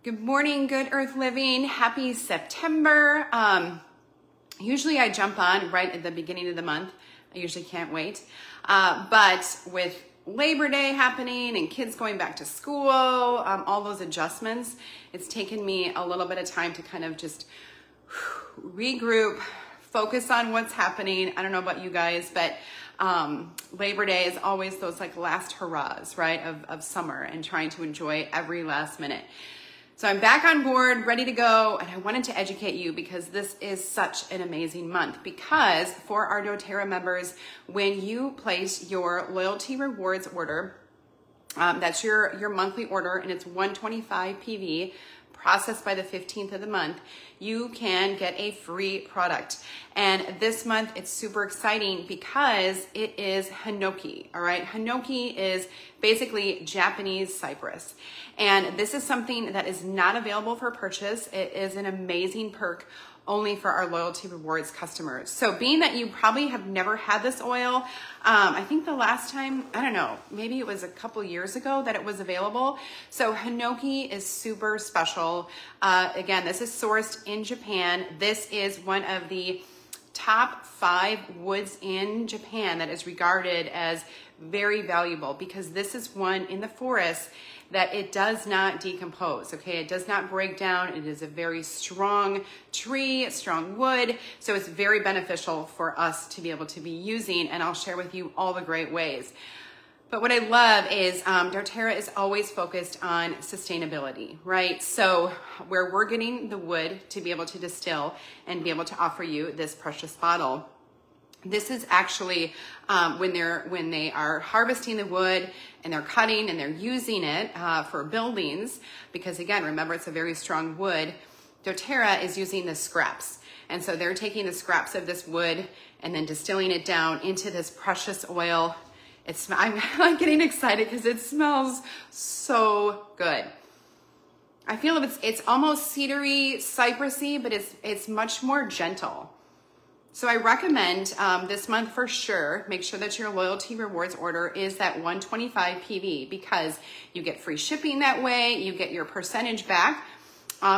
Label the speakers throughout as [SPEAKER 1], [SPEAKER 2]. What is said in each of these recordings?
[SPEAKER 1] Good morning, Good Earth Living. Happy September. Usually I jump on right at the beginning of the month. I usually can't wait. But with Labor Day happening and kids going back to school, all those adjustments, it's taken me a little bit of time to kind of just regroup, focus on what's happening. I don't know about you guys, but Labor Day is always those like last hurrahs, right, of summer and trying to enjoy every last minute. So I'm back on board, ready to go, and I wanted to educate you because this is such an amazing month. Because for our doTERRA members, when you place your loyalty rewards order, that's your monthly order, and it's 125 PV, processed by the 15th of the month, you can get a free product. And this month it's super exciting because it is Hinoki, all right? Hinoki is basically Japanese cypress. And this is something that is not available for purchase. It is an amazing perk only for our loyalty rewards customers. So being that you probably have never had this oil, I think the last time, I don't know, maybe it was a couple years ago that it was available. So Hinoki is super special. Again, this is sourced in Japan. This is one of the top 5 woods in Japan that is regarded as very valuable because this is one in the forest that it does not decompose, okay? It does not break down. It is a very strong tree, strong wood, so it's very beneficial for us to be able to be using, and I'll share with you all the great ways. But what I love is doTERRA is always focused on sustainability, right? So where we're getting the wood to be able to distill and be able to offer you this precious bottle, this is actually when they are harvesting the wood and they're cutting and they're using it for buildings, because again, remember it's a very strong wood, doTERRA is using the scraps. And so they're taking the scraps of this wood and then distilling it down into this precious oil. I'm getting excited because it smells so good. I feel it's almost cedary, cypressy, but it's much more gentle. So I recommend this month for sure, make sure that your loyalty rewards order is that 125 PV because you get free shipping that way, you get your percentage back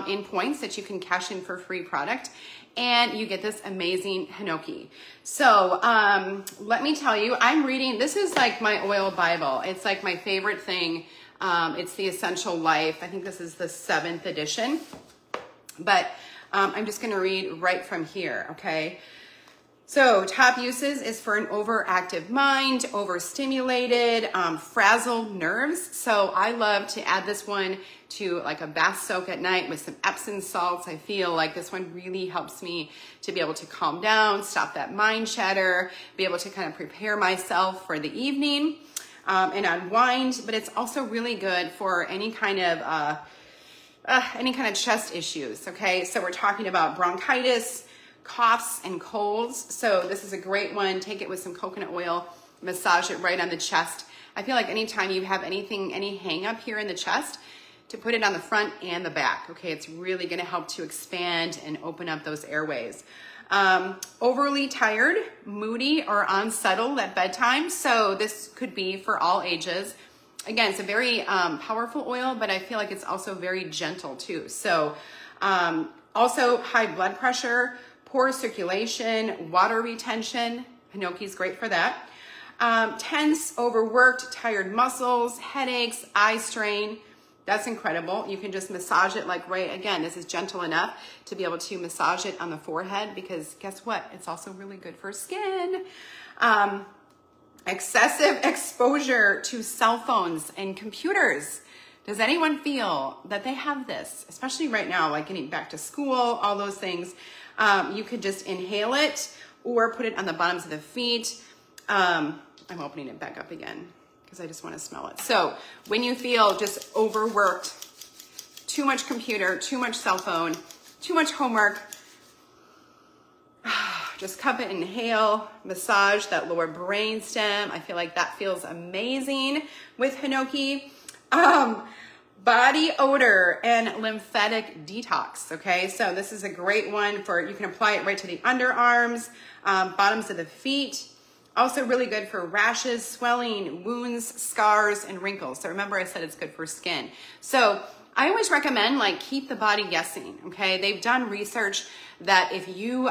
[SPEAKER 1] in points that you can cash in for free product, and you get this amazing Hinoki. So let me tell you, I'm reading, this is like my oil Bible. It's like my favorite thing. It's the Essential Life. I think this is the 7th edition, but I'm just gonna read right from here, okay? So top uses is for an overactive mind, overstimulated, frazzled nerves. So I love to add this one to like a bath soak at night with some Epsom salts. I feel like this one really helps me to be able to calm down, stop that mind chatter, be able to kind of prepare myself for the evening and unwind. But it's also really good for any kind of chest issues, okay? So we're talking about bronchitis, coughs and colds. So this is a great one. Take it with some coconut oil, massage it right on the chest. I feel like anytime you have any hang up here in the chest, to put it on the front and the back. Okay, it's really gonna help to expand and open up those airways. Overly tired, moody, or unsettled at bedtime. So this could be for all ages. Again, it's a very powerful oil, but I feel like it's also very gentle too. So also high blood pressure, poor circulation, water retention. Hinoki is great for that. Tense, overworked, tired muscles, headaches, eye strain. That's incredible. You can just massage it like right, again, this is gentle enough to be able to massage it on the forehead because guess what? It's also really good for skin. Excessive exposure to cell phones and computers. Does anyone feel that they have this, especially right now, like getting back to school, all those things? You could just inhale it or put it on the bottoms of the feet. I'm opening it back up again because I just want to smell it. So when you feel just overworked, too much computer, too much cell phone, too much homework, just cup it, inhale, massage that lower brain stem. I feel like that feels amazing with Hinoki. Body odor and lymphatic detox, okay? So this is a great one for, you can apply it right to the underarms, bottoms of the feet. Also really good for rashes, swelling, wounds, scars, and wrinkles. So remember I said it's good for skin. So I always recommend like keep the body guessing, okay? They've done research that if you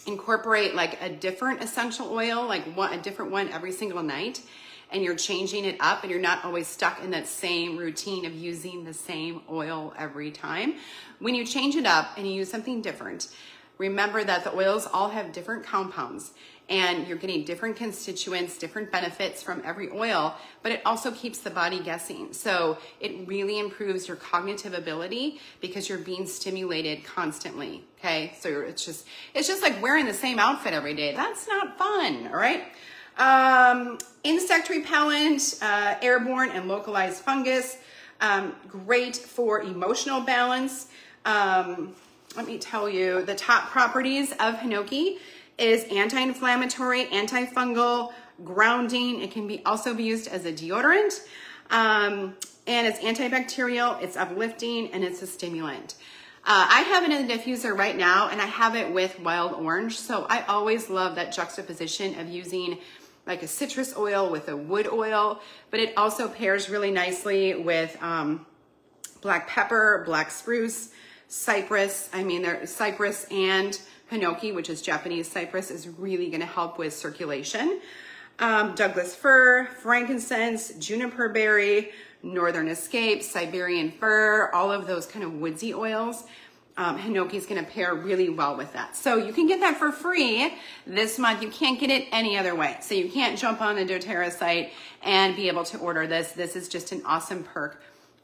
[SPEAKER 1] incorporate like a different essential oil, like a different one every single night, and you're changing it up and you're not always stuck in that same routine of using the same oil every time. When you change it up and you use something different, remember that the oils all have different compounds and you're getting different constituents, different benefits from every oil, but it also keeps the body guessing. So it really improves your cognitive ability because you're being stimulated constantly, okay? So it's just like wearing the same outfit every day. That's not fun, all right? Insect repellent, airborne and localized fungus, great for emotional balance. Let me tell you, the top properties of Hinoki is anti-inflammatory, antifungal, grounding. It can also be used as a deodorant. And it's antibacterial, it's uplifting, and it's a stimulant. I have it in the diffuser right now, and I have it with wild orange. So I always love that juxtaposition of using like a citrus oil with a wood oil, but it also pairs really nicely with black pepper, black spruce, Cypress. I mean, Cypress and Hinoki, which is Japanese cypress, is really going to help with circulation. Douglas fir, frankincense, juniper berry, northern escape, Siberian fir, all of those kind of woodsy oils. Hinoki is going to pair really well with that. So you can get that for free this month. You can't get it any other way. So you can't jump on the doTERRA site and be able to order this. This is just an awesome perk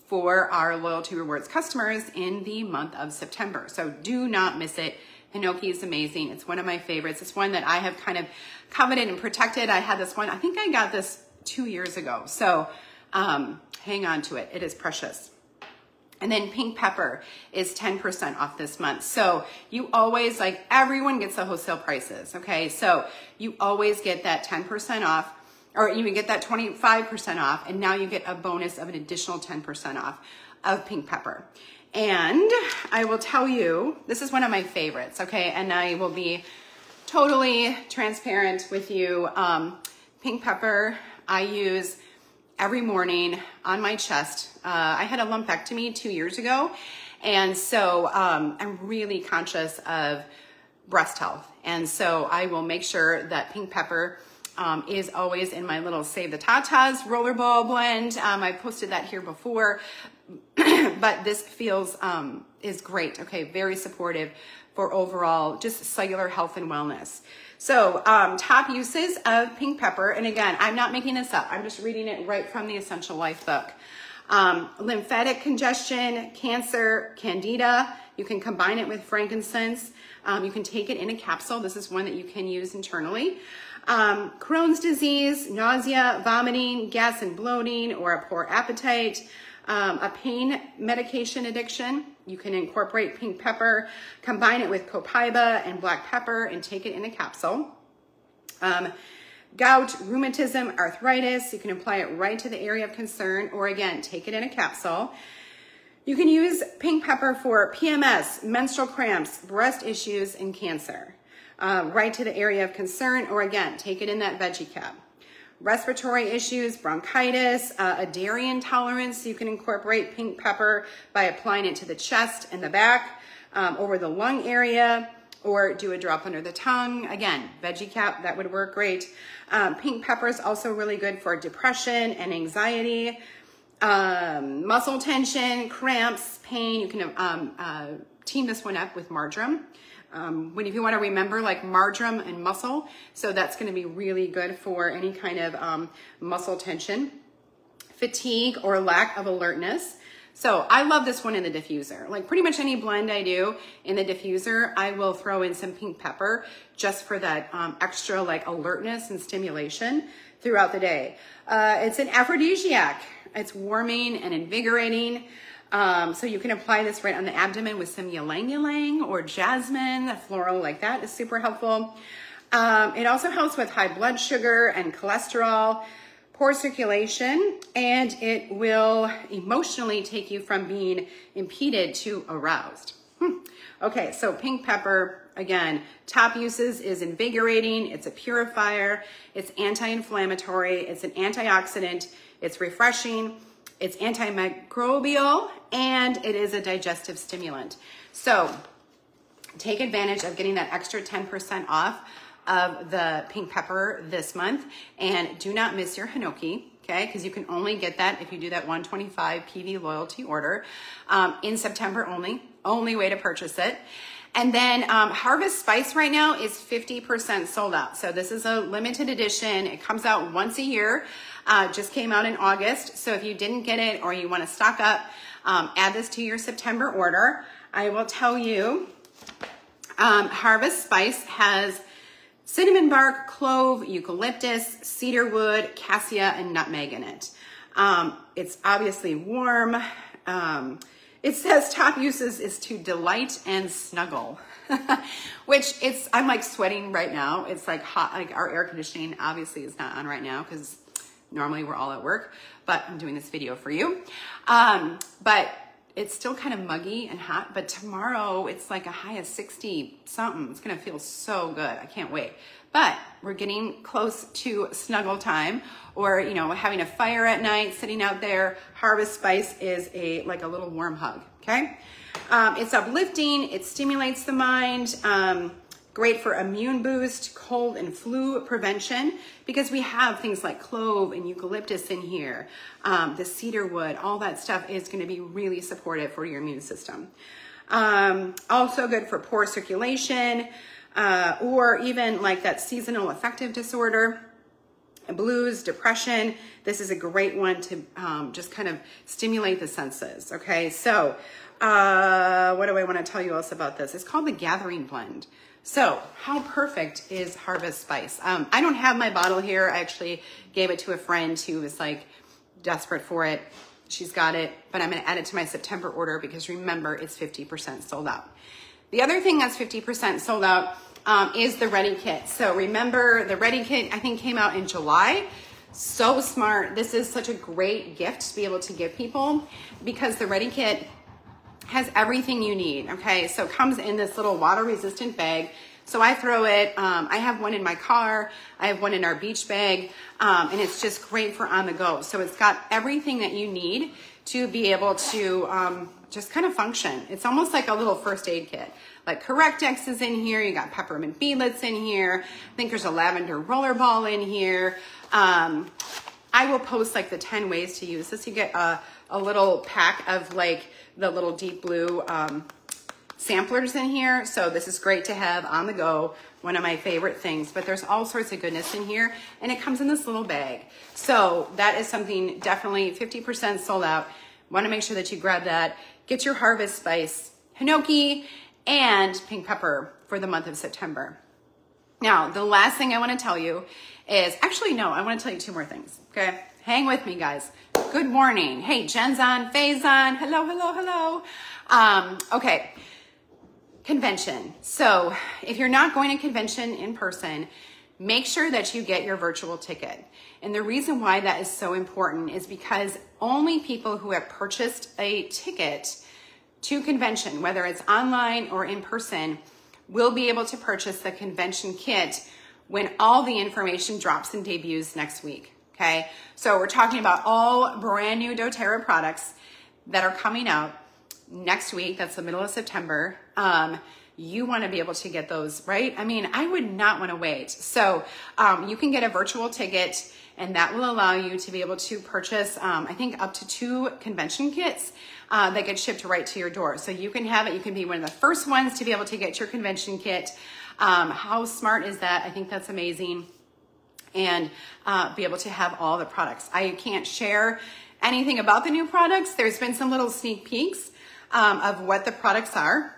[SPEAKER 1] for our Loyalty Rewards customers in the month of September. So do not miss it. Hinoki is amazing. It's one of my favorites. It's one that I have kind of coveted and protected. I had this one, I think I got this 2 years ago. So hang on to it. It is precious. And then pink pepper is 10% off this month. So you always, like everyone gets the wholesale prices, okay? So you always get that 10% off, or you get that 25% off, and now you get a bonus of an additional 10% off of pink pepper. And I will tell you, this is one of my favorites, okay? And I will be totally transparent with you. Pink pepper, I use every morning on my chest. I had a lumpectomy 2 years ago, and so I'm really conscious of breast health. And so I will make sure that pink pepper is always in my little Save the Tatas rollerball blend. I posted that here before, but this feels, is great. Okay, very supportive for overall just cellular health and wellness. So top uses of pink pepper, and again, I'm not making this up. I'm just reading it right from the Essential Life book. Lymphatic congestion, cancer, candida. You can combine it with frankincense. You can take it in a capsule. This is one that you can use internally. Crohn's disease, nausea, vomiting, gas and bloating, or a poor appetite. A pain medication addiction. You can incorporate pink pepper, combine it with copaiba and black pepper, and take it in a capsule. Gout, rheumatism, arthritis, you can apply it right to the area of concern, or again, take it in a capsule. You can use pink pepper for PMS, menstrual cramps, breast issues, and cancer. Right to the area of concern, or again, take it in that veggie cap. Respiratory issues, bronchitis, a dairy intolerance, you can incorporate pink pepper by applying it to the chest and the back, over the lung area, or do a drop under the tongue. Again, veggie cap, that would work great. Pink pepper is also really good for depression and anxiety, muscle tension, cramps, pain. You can team this one up with marjoram. If you want to remember, like marjoram and muscle, so that's going to be really good for any kind of muscle tension, fatigue, or lack of alertness. So I love this one in the diffuser. Like pretty much any blend I do in the diffuser, I will throw in some pink pepper just for that extra like alertness and stimulation throughout the day. It's an aphrodisiac. It's warming and invigorating. So you can apply this right on the abdomen with some ylang ylang or jasmine. A floral like that is super helpful. It also helps with high blood sugar and cholesterol, poor circulation, and it will emotionally take you from being impeded to aroused. Okay, so pink pepper, again, top uses is invigorating, it's a purifier, it's anti-inflammatory, it's an antioxidant, it's refreshing, It's antimicrobial and it is a digestive stimulant. So take advantage of getting that extra 10% off of the pink pepper this month, and do not miss your Hinoki, okay? Because you can only get that if you do that 125 PV loyalty order in September only way to purchase it. And then Harvest Spice right now is 50% sold out. So this is a limited edition. It comes out once a year. Just came out in August. So if you didn't get it or you want to stock up, add this to your September order. I will tell you, Harvest Spice has cinnamon bark, clove, eucalyptus, cedarwood, cassia, and nutmeg in it. It's obviously warm. It says top uses is to delight and snuggle, which I'm like sweating right now. It's like hot, like our air conditioning obviously is not on right now because normally we're all at work, but I'm doing this video for you. But it's still kind of muggy and hot, but tomorrow it's like a high of 60 something. It's gonna feel so good. I can't wait. But we're getting close to snuggle time, or having a fire at night, sitting out there. Harvest Spice is like a little warm hug, okay? It's uplifting, it stimulates the mind, great for immune boost, cold and flu prevention, because we have things like clove and eucalyptus in here. The cedarwood, all that stuff is gonna be really supportive for your immune system. Also good for poor circulation, or even like that seasonal affective disorder, blues, depression. This is a great one to just kind of stimulate the senses, okay? So what do I wanna tell you else about this? It's called the Gathering Blend. So how perfect is Harvest Spice? I don't have my bottle here. I actually gave it to a friend who was like desperate for it. She's got it, but I'm gonna add it to my September order because remember, it's 50% sold out. The other thing that's 50% sold out is the Ready Kit. So remember, the Ready Kit, I think, came out in July. So smart. This is such a great gift to be able to give people because the Ready Kit has everything you need, okay? So it comes in this little water-resistant bag. So I throw it, I have one in my car, I have one in our beach bag, and it's just great for on the go. So it's got everything that you need to be able to just kind of function. It's almost like a little first aid kit. Like Correctex is in here, you got peppermint beadlets in here, I think there's a lavender roller ball in here. I will post like the 10 ways to use this. You get a little pack of like the little deep blue samplers in here. So this is great to have on the go, one of my favorite things, but there's all sorts of goodness in here and it comes in this little bag. So that is something definitely 50% sold out. Want to make sure that you grab that. Get your Harvest Spice, Hinoki, and pink pepper for the month of September. Now, the last thing I want to tell you is, actually, no, I want to tell you two more things, okay? Hang with me, guys. Good morning. Hey, Jen's on, Faye's on. Hello, hello, hello. Okay, convention. So if you're not going to convention in person, make sure that you get your virtual ticket. And the reason why that is so important is because only people who have purchased a ticket to convention, whether it's online or in person, will be able to purchase the convention kit when all the information drops and debuts next week, okay? So we're talking about all brand new doTERRA products that are coming out next week. That's the middle of September. You want to be able to get those, right? I mean, I would not want to wait. So you can get a virtual ticket and that will allow you to be able to purchase, I think, up to 2 convention kits that get shipped right to your door. So you can have it. You can be one of the first ones to be able to get your convention kit. How smart is that? I think that's amazing. And be able to have all the products. I can't share anything about the new products. There's been some little sneak peeks of what the products are.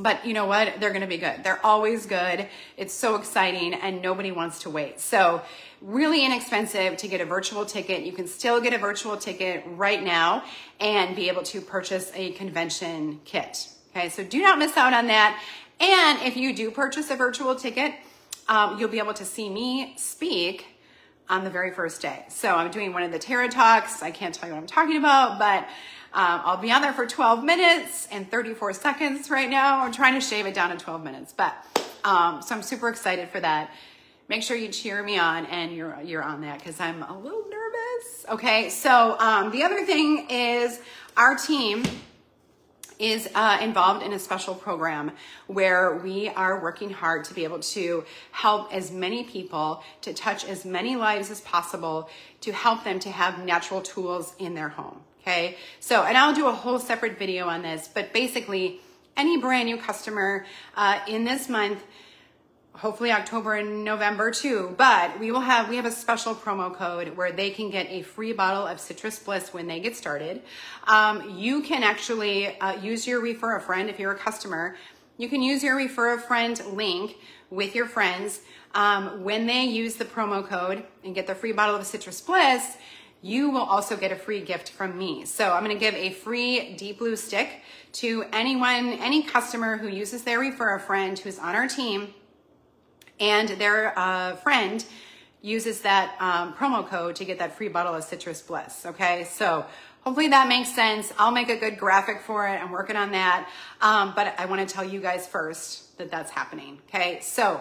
[SPEAKER 1] But you know what? They're going to be good. They're always good. It's so exciting and nobody wants to wait. So really inexpensive to get a virtual ticket. You can still get a virtual ticket right now and be able to purchase a convention kit. Okay, so do not miss out on that. And if you do purchase a virtual ticket, you'll be able to see me speak on the very first day. So I'm doing one of the Terra Talks. I can't tell you what I'm talking about, but I'll be on there for 12 minutes and 34 seconds right now. I'm trying to shave it down to 12 minutes, but so I'm super excited for that. Make sure you cheer me on and you're on that because I'm a little nervous. Yes. Okay. So the other thing is our team is involved in a special program where we are working hard to be able to help as many people, to touch as many lives as possible, to help them to have natural tools in their home. Okay. So, and I'll do a whole separate video on this, but basically any brand new customer in this month, hopefully October and November too, but we have a special promo code where they can get a free bottle of Citrus Bliss when they get started. You can actually use your refer a friend if you're a customer. You can use your refer a friend link with your friends. When they use the promo code and get the free bottle of Citrus Bliss, you will also get a free gift from me. So I'm gonna give a free deep blue stick to any customer who uses their refer a friend who's on our team, and their friend uses that promo code to get that free bottle of Citrus Bliss, okay? So hopefully that makes sense. I'll make a good graphic for it. I'm working on that. But I wanna tell you guys first that that's happening, okay? So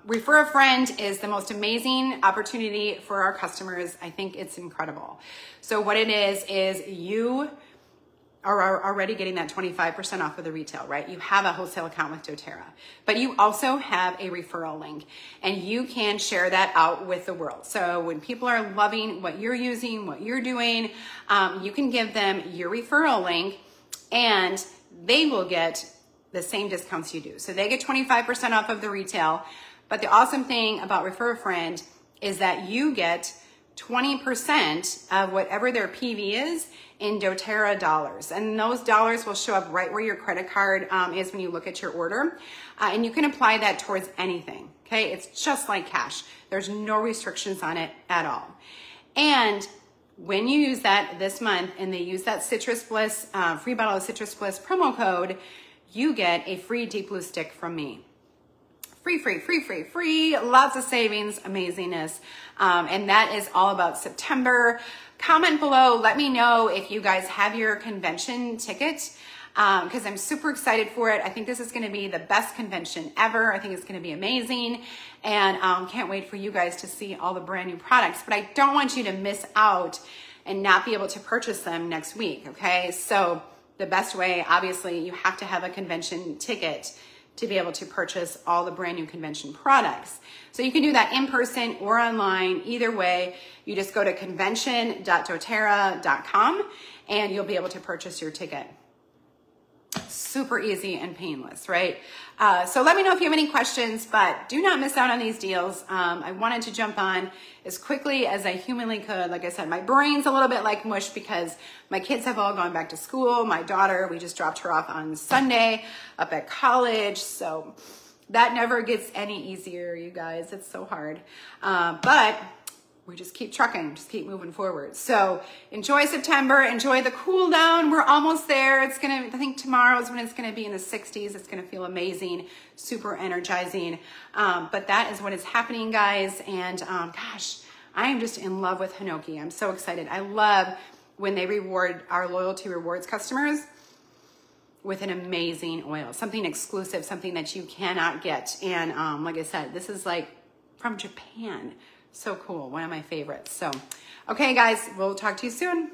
[SPEAKER 1] refer a friend is the most amazing opportunity for our customers. I think it's incredible. So what it is you are already getting that 25% off of the retail, right? You have a wholesale account with doTERRA, but you also have a referral link and you can share that out with the world. So when people are loving what you're using, what you're doing, you can give them your referral link and they will get the same discounts you do. So they get 25% off of the retail, but the awesome thing about Refer a Friend is that you get 20% of whatever their PV is in doTERRA dollars. And those dollars will show up right where your credit card is when you look at your order. And you can apply that towards anything, okay? It's just like cash. There's no restrictions on it at all. And when you use that this month and they use that Citrus Bliss, free bottle of Citrus Bliss promo code, you get a free deep blue stick from me. Free, lots of savings, amazingness. And that is all about September. Comment below, let me know if you guys have your convention ticket, because I'm super excited for it. I think this is gonna be the best convention ever. I think it's gonna be amazing. And can't wait for you guys to see all the brand new products, but I don't want you to miss out and not be able to purchase them next week, okay? So the best way, obviously, you have to have a convention ticket to be able to purchase all the brand new convention products. So you can do that in person or online. Either way, you just go to convention.doterra.com and you'll be able to purchase your ticket. Super easy and painless, right? So let me know if you have any questions, but do not miss out on these deals. I wanted to jump on as quickly as I humanly could. Like I said, my brain's a little bit like mush because my kids have all gone back to school. My daughter, we just dropped her off on Sunday up at college. So that never gets any easier, you guys. It's so hard. But we just keep trucking, just keep moving forward. So enjoy September, enjoy the cool down. We're almost there. It's gonna, I think tomorrow is when it's gonna be in the 60s. It's gonna feel amazing, super energizing. But that is what is happening, guys. And gosh, I am just in love with Hinoki. I'm so excited. I love when they reward our loyalty rewards customers with an amazing oil, something exclusive, something that you cannot get. And like I said, this is like from Japan. So cool, one of my favorites. So, okay guys, we'll talk to you soon.